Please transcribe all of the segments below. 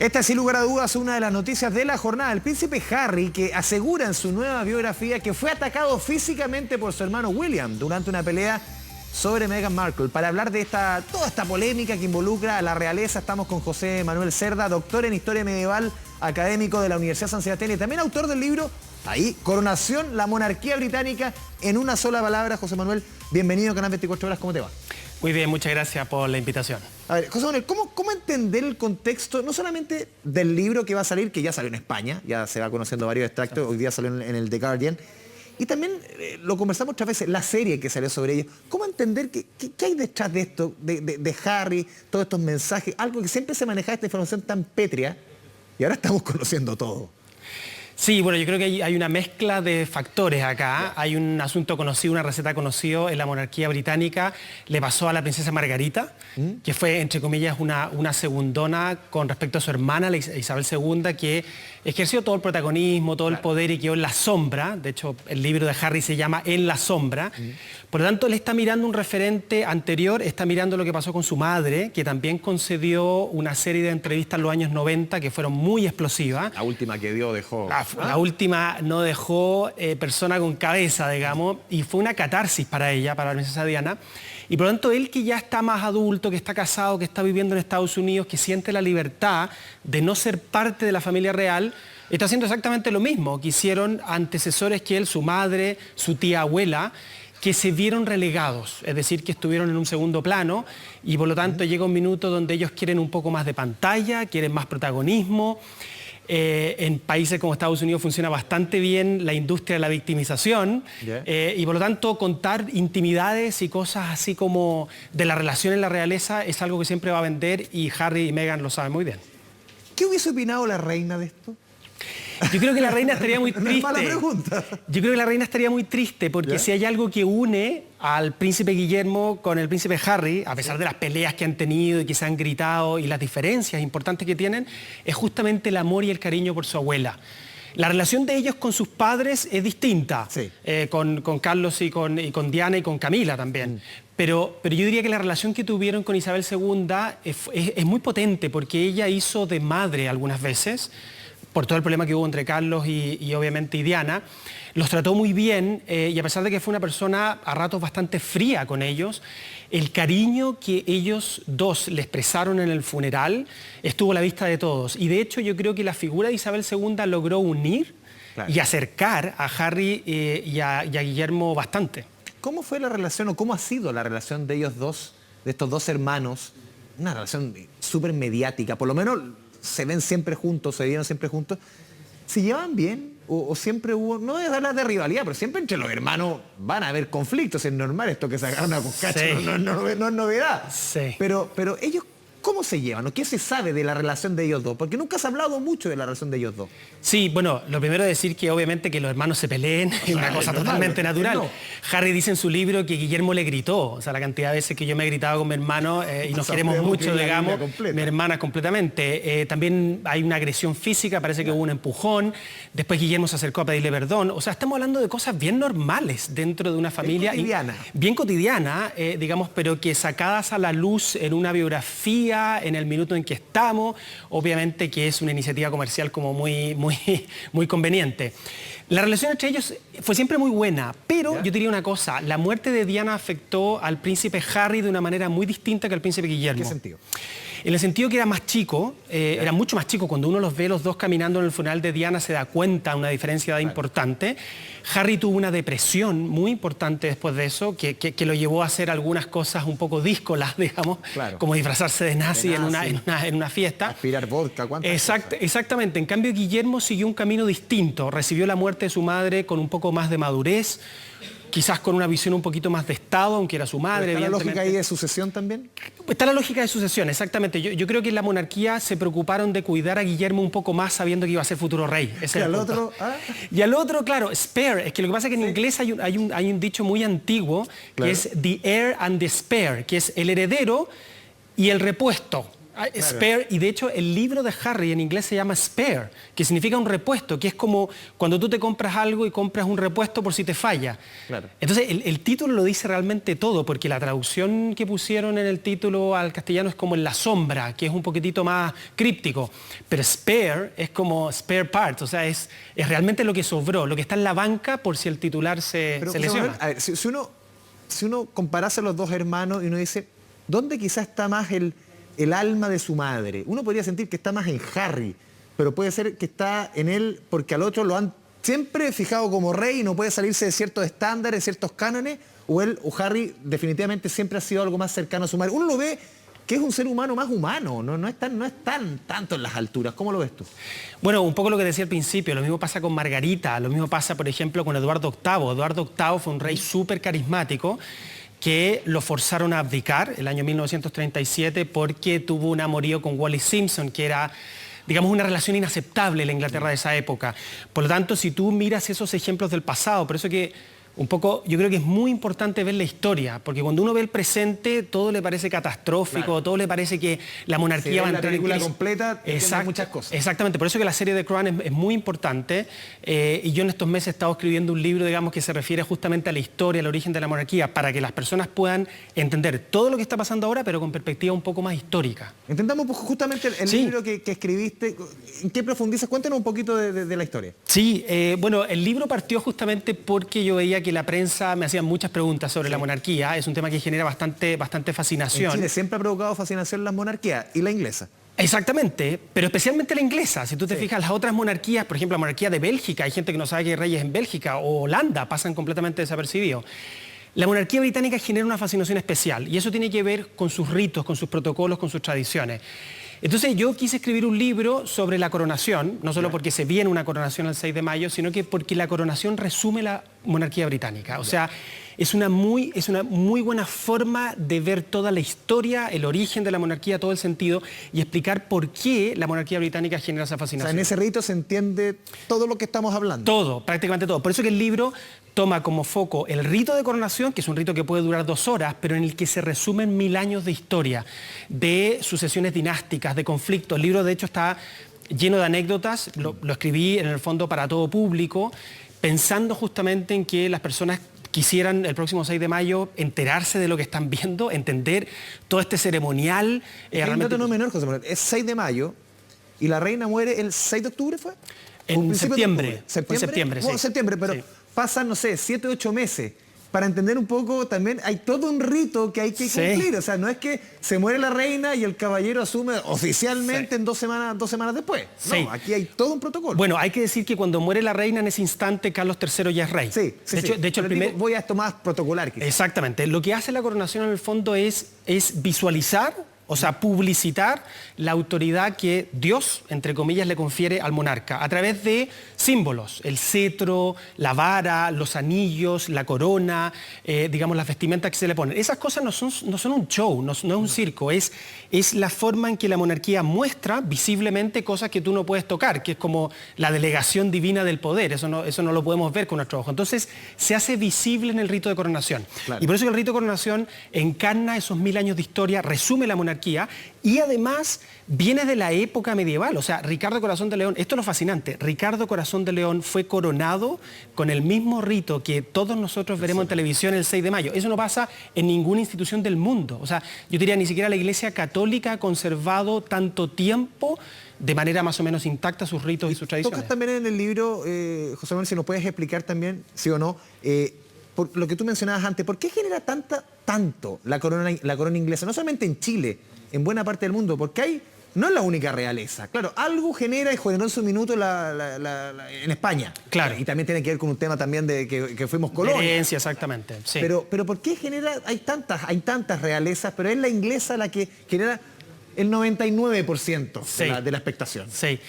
Esta, sin lugar a dudas, es una de las noticias de la jornada. El príncipe Harry, que asegura en su nueva biografía que fue atacado físicamente por su hermano William durante una pelea sobre Meghan Markle. Para hablar de toda esta polémica que involucra a la realeza, estamos con José Manuel Cerda, doctor en Historia Medieval, académico de la Universidad San Sebastián y también autor del libro, ahí, Coronación, la monarquía británica en una sola palabra. José Manuel, bienvenido a Canal 24 Horas, ¿cómo te va? Muy bien, muchas gracias por la invitación. A ver, José Manuel, ¿cómo entender el contexto, no solamente del libro que va a salir, que ya salió en España, ya se va conociendo varios extractos, hoy día salió en el The Guardian, y también lo conversamos muchas veces, la serie que salió sobre ello? ¿Cómo entender qué hay detrás de esto, de Harry, todos estos mensajes, algo que siempre se manejaba esta información tan pétrea, y ahora estamos conociendo todo? Sí, bueno, yo creo que hay una mezcla de factores acá. Hay un asunto conocido, una receta conocida en la monarquía británica. Le pasó a la princesa Margarita, que fue, entre comillas, una segundona con respecto a su hermana, la Isabel II, que ejerció todo el protagonismo, todo el poder y quedó en la sombra. De hecho, el libro de Harry se llama En la sombra. Por lo tanto, él está mirando un referente anterior, está mirando lo que pasó con su madre, que también concedió una serie de entrevistas en los años 90 que fueron muy explosivas. La última que dio dejó... La última no dejó persona con cabeza, digamos, y fue una catarsis para ella, para la princesa Diana. Y por lo tanto, él que ya está más adulto, que está casado, que está viviendo en Estados Unidos, que siente la libertad de no ser parte de la familia real, está haciendo exactamente lo mismo que hicieron antecesores que él, su madre, su tía abuela, que se vieron relegados, es decir, que estuvieron en un segundo plano y por lo tanto llega un minuto donde ellos quieren un poco más de pantalla, quieren más protagonismo. En países como Estados Unidos funciona bastante bien la industria de la victimización y por lo tanto contar intimidades y cosas así como de la relación en la realeza es algo que siempre va a vender y Harry y Meghan lo saben muy bien. ¿Qué hubiese opinado la reina de esto? Yo creo que la reina estaría muy triste. Mala pregunta. Yo creo que la reina estaría muy triste porque si hay algo que une al príncipe Guillermo con el príncipe Harry, a pesar de las peleas que han tenido y que se han gritado y las diferencias importantes que tienen, es justamente el amor y el cariño por su abuela. La relación de ellos con sus padres es distinta, sí. Con Carlos y con Diana y con Camila también. Pero yo diría que la relación que tuvieron con Isabel II es muy potente porque ella hizo de madre algunas veces, por todo el problema que hubo entre Carlos y obviamente Diana, los trató muy bien y a pesar de que fue una persona a ratos bastante fría con ellos, el cariño que ellos dos le expresaron en el funeral estuvo a la vista de todos. Y de hecho yo creo que la figura de Isabel II logró unir y acercar a Harry y a Guillermo bastante. ¿Cómo fue la relación o cómo ha sido la relación de ellos dos, de estos dos hermanos? Una relación súper mediática, por lo menos... se ven siempre juntos, se vieron siempre juntos. ¿Se llevan bien? ¿O siempre hubo, no es hablar de rivalidad, pero siempre entre los hermanos van a haber conflictos? Es normal esto que se agarran a coscacho, sí. no es novedad. Sí. Pero ellos, ¿cómo se llevan? ¿O qué se sabe de la relación de ellos dos? Porque nunca se ha hablado mucho de la relación de ellos dos. Sí, bueno, lo primero es decir que obviamente que los hermanos se peleen es una cosa totalmente natural. No. Harry dice en su libro que Guillermo le gritó, o sea, la cantidad de veces que yo me he gritado con mi hermano y nos queremos mucho, digamos, mi hermana completamente. También hay una agresión física, parece que hubo un empujón, después Guillermo se acercó a pedirle perdón. O sea, estamos hablando de cosas bien normales dentro de una familia. Bien cotidiana, digamos, pero que sacadas a la luz en una biografía, en el minuto en que estamos, obviamente que es una iniciativa comercial como muy conveniente. La relación entre ellos fue siempre muy buena, pero yo diría una cosa, la muerte de Diana afectó al príncipe Harry de una manera muy distinta que al príncipe Guillermo. ¿En qué sentido? En el sentido que era más chico, era mucho más chico. Cuando uno los ve los dos caminando en el funeral de Diana se da cuenta de una diferencia importante. Harry tuvo una depresión muy importante después de eso, que lo llevó a hacer algunas cosas un poco díscolas, digamos, como disfrazarse de nazi, en una fiesta. Aspirar vodka, ¿cuántas cosas? Exactamente. En cambio, Guillermo siguió un camino distinto. Recibió la muerte de su madre con un poco más de madurez, quizás con una visión un poquito más de Estado, aunque era su madre. ¿Está la lógica ahí de sucesión también? Está la lógica de sucesión, exactamente. Yo creo que en la monarquía se preocuparon de cuidar a Guillermo un poco más sabiendo que iba a ser futuro rey. ¿Y al otro? Y al otro, claro, spare. Es que lo que pasa es que en inglés hay un dicho muy antiguo que es the heir and the spare, que es el heredero y el repuesto. Spare, y de hecho el libro de Harry en inglés se llama Spare, que significa un repuesto, que es como cuando tú te compras algo y compras un repuesto por si te falla. Claro. Entonces el título lo dice realmente todo, porque la traducción que pusieron en el título al castellano es como en la sombra, que es un poquitito más críptico, pero Spare es como spare parts, o sea, es realmente lo que sobró, lo que está en la banca por si el titular se lesiona. A ver, si uno comparase a los dos hermanos y uno dice, ¿dónde quizás está más el alma de su madre? Uno podría sentir que está más en Harry, pero puede ser que está en él porque al otro lo han siempre fijado como rey y no puede salirse de ciertos estándares, ciertos cánones, o Harry definitivamente siempre ha sido algo más cercano a su madre. Uno lo ve que es un ser humano más humano, no es tan tanto en las alturas. ¿Cómo lo ves tú? Bueno, un poco lo que decía al principio, lo mismo pasa con Margarita, lo mismo pasa, por ejemplo, con Eduardo VIII. Eduardo VIII fue un rey súper carismático que lo forzaron a abdicar el año 1937 porque tuvo un amorío con Wallis Simpson, que era, digamos, una relación inaceptable en la Inglaterra de esa época. Por lo tanto, si tú miras esos ejemplos del pasado, por eso que un poco, yo creo que es muy importante ver la historia, porque cuando uno ve el presente, todo le parece catastrófico, claro. Todo le parece que la monarquía va a entrar en crisis. La película completa, muchas cosas. Exactamente, por eso que la serie de Crown es muy importante, y yo en estos meses he estado escribiendo un libro, digamos, que se refiere justamente a la historia, al origen de la monarquía, para que las personas puedan entender todo lo que está pasando ahora, pero con perspectiva un poco más histórica. Intentamos justamente el libro que escribiste, ¿en qué profundizas? Cuéntanos un poquito de la historia. Sí, bueno, el libro partió justamente porque yo veía que la prensa me hacía muchas preguntas sobre la monarquía. Es un tema que genera bastante fascinación. En Chile siempre ha provocado fascinación la monarquía y la inglesa. Exactamente, pero especialmente la inglesa. Si tú te fijas, las otras monarquías, por ejemplo, la monarquía de Bélgica, hay gente que no sabe que hay reyes en Bélgica, o Holanda, pasan completamente desapercibidos. La monarquía británica genera una fascinación especial y eso tiene que ver con sus ritos, con sus protocolos, con sus tradiciones. Entonces yo quise escribir un libro sobre la coronación, no solo porque se viene una coronación el 6 de mayo, sino que porque la coronación resume la monarquía británica. O sea, es una muy buena forma de ver toda la historia, el origen de la monarquía, todo el sentido, y explicar por qué la monarquía británica genera esa fascinación. O sea, en ese rito se entiende todo lo que estamos hablando. Todo, prácticamente todo. Por eso que el libro toma como foco el rito de coronación, que es un rito que puede durar 2 horas, pero en el que se resumen 1000 años de historia, de sucesiones dinásticas, de conflictos. El libro, de hecho, está lleno de anécdotas. Lo escribí, en el fondo, para todo público, pensando justamente en que las personas quisieran el próximo 6 de mayo enterarse de lo que están viendo, entender todo este ceremonial. Realmente no menor, José Manuel. Es 6 de mayo y la reina muere el 6 de octubre, ¿fue? En septiembre. ¿Septiembre? Bueno, septiembre, pero pasan, no sé, 7 u 8 meses. Para entender un poco también, hay todo un rito que hay que cumplir. O sea, no es que se muere la reina y el caballero asume oficialmente en 2 semanas después. No, aquí hay todo un protocolo. Bueno, hay que decir que cuando muere la reina, en ese instante Carlos III ya es rey. De hecho, voy a esto más protocolar. Quizás. Exactamente. Lo que hace la coronación en el fondo es visualizar, o sea, publicitar la autoridad que Dios, entre comillas, le confiere al monarca a través de símbolos, el cetro, la vara, los anillos, la corona, digamos, las vestimentas que se le ponen. Esas cosas no son un show, no es un circo, es la forma en que la monarquía muestra visiblemente cosas que tú no puedes tocar, que es como la delegación divina del poder, eso no lo podemos ver con nuestro ojo. Entonces, se hace visible en el rito de coronación. Claro. Y por eso que el rito de coronación encarna esos 1000 años de historia, resume la monarquía, y además viene de la época medieval. O sea, Ricardo Corazón de León, esto es lo fascinante, Ricardo Corazón de León fue coronado con el mismo rito que todos nosotros veremos en televisión el 6 de mayo. Eso no pasa en ninguna institución del mundo. O sea, yo diría, ni siquiera la Iglesia Católica ha conservado tanto tiempo de manera más o menos intacta sus ritos y sus tradiciones. Tocas también en el libro, José Manuel, si nos puedes explicar también, sí o no, por lo que tú mencionabas antes, ¿por qué genera tanto la corona inglesa? No solamente en Chile, en buena parte del mundo, porque no es la única realeza. Claro, algo genera y generó en su minuto en España. Claro. Y también tiene que ver con un tema también de que fuimos colonia. Herencia, exactamente. Sí. Pero ¿por qué genera? Hay tantas realezas, pero es la inglesa la que genera el 99% de la expectación. Sí.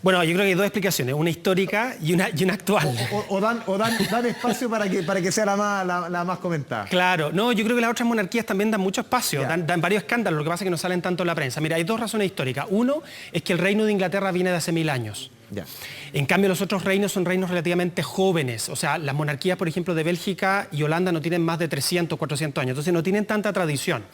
Bueno, yo creo que hay 2 explicaciones, una histórica y una actual. O dan espacio para que sea la más comentada. Claro, no, yo creo que las otras monarquías también dan mucho espacio, dan varios escándalos, lo que pasa es que no salen tanto en la prensa. Mira, hay 2 razones históricas. Uno es que el reino de Inglaterra viene de hace 1000 años. En cambio, los otros reinos son reinos relativamente jóvenes. O sea, las monarquías, por ejemplo, de Bélgica y Holanda no tienen más de 300, 400 años, entonces no tienen tanta tradición.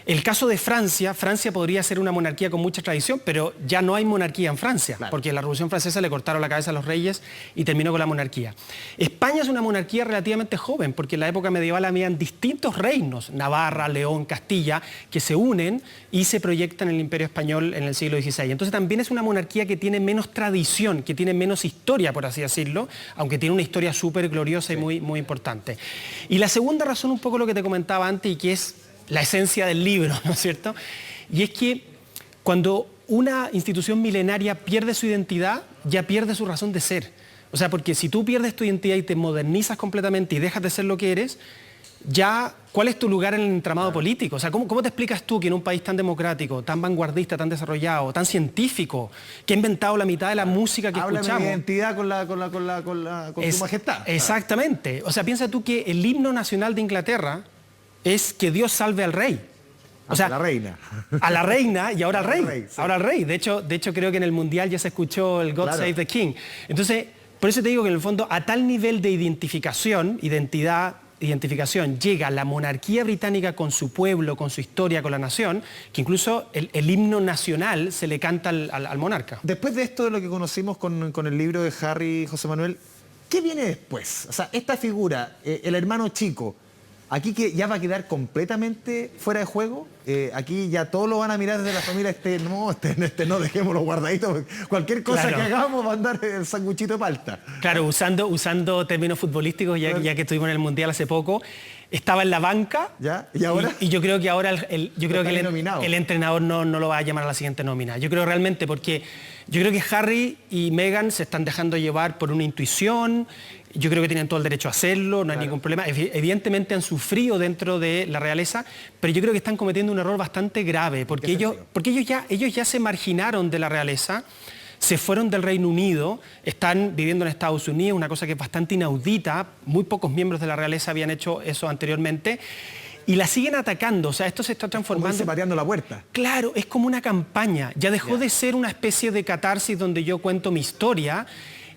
El caso de Francia, Francia podría ser una monarquía con mucha tradición, pero ya no hay monarquía en Francia, Claro. porque en la Revolución Francesa le cortaron la cabeza a los reyes y terminó con la monarquía. España es una monarquía relativamente joven, porque en la época medieval habían distintos reinos, Navarra, León, Castilla, que se unen y se proyectan en el Imperio Español en el siglo XVI. Entonces también es una monarquía que tiene menos tradición, que tiene menos historia, por así decirlo, aunque tiene una historia súper gloriosa y muy, muy importante. Y la segunda razón, un poco lo que te comentaba antes, y que es la esencia del libro, ¿no es cierto? Y es que cuando una institución milenaria pierde su identidad, ya pierde su razón de ser. O sea, porque si tú pierdes tu identidad y te modernizas completamente y dejas de ser lo que eres, ya, ¿cuál es tu lugar en el entramado político? O sea, ¿cómo te explicas tú que en un país tan democrático, tan vanguardista, tan desarrollado, tan científico, que ha inventado la mitad de la música que Habla escuchamos? de identidad con su majestad. Exactamente. O sea, piensa tú que el himno nacional de Inglaterra es que Dios salve al rey. O sea, a la reina. A la reina y ahora al rey. rey, sí. Ahora al rey. De hecho, creo que en el Mundial ya se escuchó el God Claro. Save the King. Entonces, por eso te digo que en el fondo, a tal nivel de identificación llega la monarquía británica con su pueblo, con su historia, con la nación, que incluso el himno nacional se le canta al monarca. Después de esto, de lo que conocimos con el libro de Harry, José Manuel, ¿qué viene después? O sea, esta figura, el hermano chico, aquí que ya va a quedar completamente fuera de juego. Aquí ya todos lo van a mirar desde la familia, no, dejémoslo guardadito, porque cualquier cosa Claro. que hagamos va a andar el sanguchito de palta. Claro, usando términos futbolísticos, ya que estuvimos en el Mundial hace poco, estaba en la banca. ¿Ya? ¿Y ahora? Y yo creo que ahora Nominado. el entrenador no lo va a llamar a la siguiente nómina. Yo creo realmente porque yo creo que Harry y Meghan se están dejando llevar por una intuición. Yo creo que tienen todo el derecho a hacerlo, no hay ningún problema. Evidentemente han sufrido dentro de la realeza, pero yo creo que están cometiendo un error bastante grave, porque ellos ya se marginaron de la realeza, se fueron del Reino Unido, están viviendo en Estados Unidos, una cosa que es bastante inaudita, muy pocos miembros de la realeza habían hecho eso anteriormente, y la siguen atacando, o sea, esto se está Como transformando... dice, pateando la puerta. Claro, es como una campaña, ya dejó de ser una especie de catarsis donde yo cuento mi historia,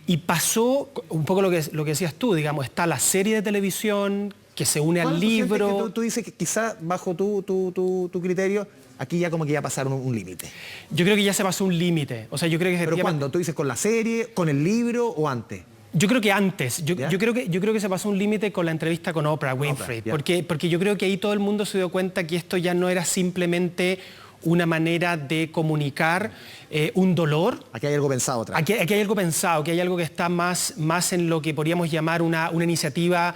y pasó un poco lo que decías tú, digamos, está la serie de televisión que se une al ¿Cuándo sientes libro. que tú dices que quizá bajo tu criterio, aquí ya como que ya pasaron un límite? Yo creo que ya se pasó un límite. O sea, yo creo que ¿Pero cuándo? ¿Tú dices con la serie, con el libro o antes? Yo creo que antes. Yo ¿Ya? creo que se pasó un límite con la entrevista con Oprah Winfrey. ya. Porque yo creo que ahí todo el mundo se dio cuenta que esto ya no era simplemente una manera de comunicar un dolor. Aquí hay algo pensado atrás. Aquí hay algo pensado, que hay algo que está más en lo que podríamos llamar una iniciativa,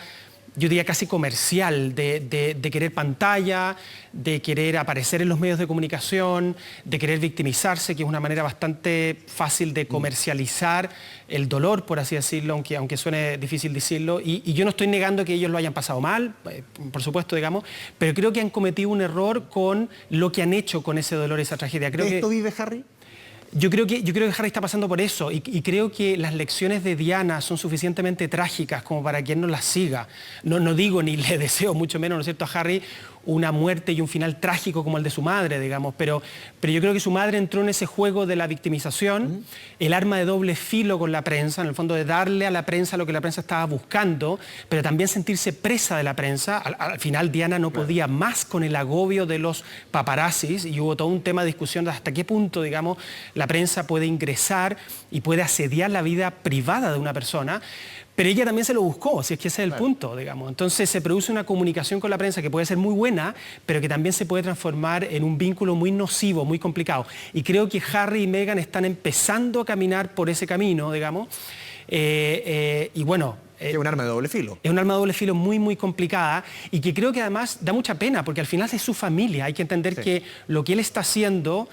yo diría casi comercial, de querer pantalla, de querer aparecer en los medios de comunicación, de querer victimizarse, que es una manera bastante fácil de comercializar el dolor, por así decirlo, aunque suene difícil decirlo. Y yo no estoy negando que ellos lo hayan pasado mal, por supuesto, digamos, pero creo que han cometido un error con lo que han hecho con ese dolor, esa tragedia. Creo ¿Esto que, vive Harry? yo creo que Harry está pasando por eso y creo que las lecciones de Diana son suficientemente trágicas como para que él no las siga. No digo ni le deseo mucho menos, ¿no es cierto?, a Harry una muerte y un final trágico como el de su madre, digamos, pero yo creo que su madre entró en ese juego de la victimización, el arma de doble filo con la prensa, en el fondo de darle a la prensa lo que la prensa estaba buscando, pero también sentirse presa de la prensa. Al final Diana no podía más con el agobio de los paparazzis y hubo todo un tema de discusión de hasta qué punto, digamos, la prensa puede ingresar y puede asediar la vida privada de una persona. Pero ella también se lo buscó, si es que ese es el punto, digamos. Entonces se produce una comunicación con la prensa que puede ser muy buena, pero que también se puede transformar en un vínculo muy nocivo, muy complicado. Y creo que Harry y Meghan están empezando a caminar por ese camino, digamos. Y bueno... Es un arma de doble filo. Es un arma de doble filo muy, muy complicada y que creo que además da mucha pena, porque al final es su familia. Hay que entender que lo que él está haciendo,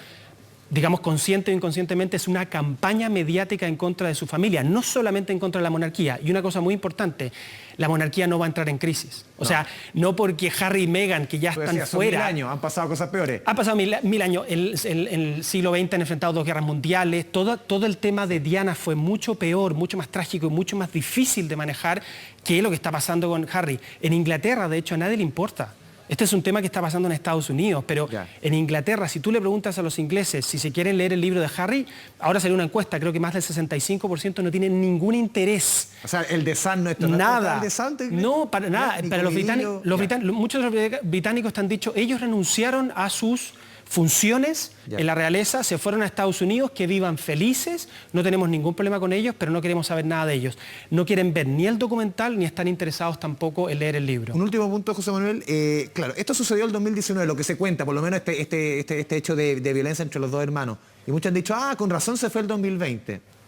digamos, consciente o inconscientemente, es una campaña mediática en contra de su familia, no solamente en contra de la monarquía. Y una cosa muy importante, la monarquía no va a entrar en crisis. O sea, no porque Harry y Meghan, que ya están Son fuera... 1000 años, han pasado cosas peores. Ha pasado mil años. En el siglo XX han enfrentado 2 guerras mundiales. Todo el tema de Diana fue mucho peor, mucho más trágico y mucho más difícil de manejar que lo que está pasando con Harry. En Inglaterra, de hecho, a nadie le importa. Este es un tema que está pasando en Estados Unidos, pero en Inglaterra, si tú le preguntas a los ingleses si se quieren leer el libro de Harry, ahora salió una encuesta, creo que más del 65% no tienen ningún interés. O sea, el The Sun no es nada. ¿El The Sun, no, para nada. Para los británicos, muchos de los británicos te han dicho, ellos renunciaron a sus funciones en la realeza, se fueron a Estados Unidos, que vivan felices, no tenemos ningún problema con ellos, pero no queremos saber nada de ellos. No quieren ver ni el documental, ni están interesados tampoco en leer el libro. Un último punto, José Manuel. Claro, esto sucedió el 2019, lo que se cuenta, por lo menos este hecho de violencia entre los dos hermanos. Y muchos han dicho, con razón se fue el 2020.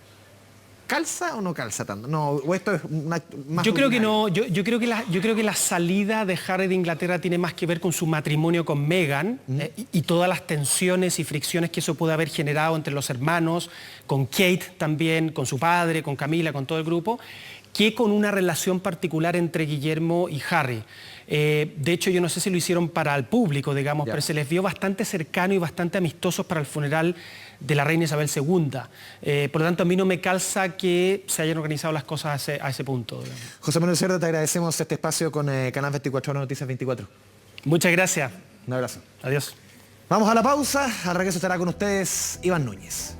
¿Calza o no calza tanto? No, o esto es más... Yo creo que no, yo creo que la salida de Harry de Inglaterra tiene más que ver con su matrimonio con Meghan y todas las tensiones y fricciones que eso puede haber generado entre los hermanos, con Kate también, con su padre, con Camila, con todo el grupo, que con una relación particular entre Guillermo y Harry. De hecho, yo no sé si lo hicieron para el público, digamos, pero se les vio bastante cercano y bastante amistosos para el funeral de la reina Isabel II. Por lo tanto, a mí no me calza que se hayan organizado las cosas a ese punto. Digamos. José Manuel Cerda, te agradecemos este espacio con Canal 24 Horas Noticias 24. Muchas gracias. Un abrazo. Adiós. Vamos a la pausa. Al regreso estará con ustedes Iván Núñez.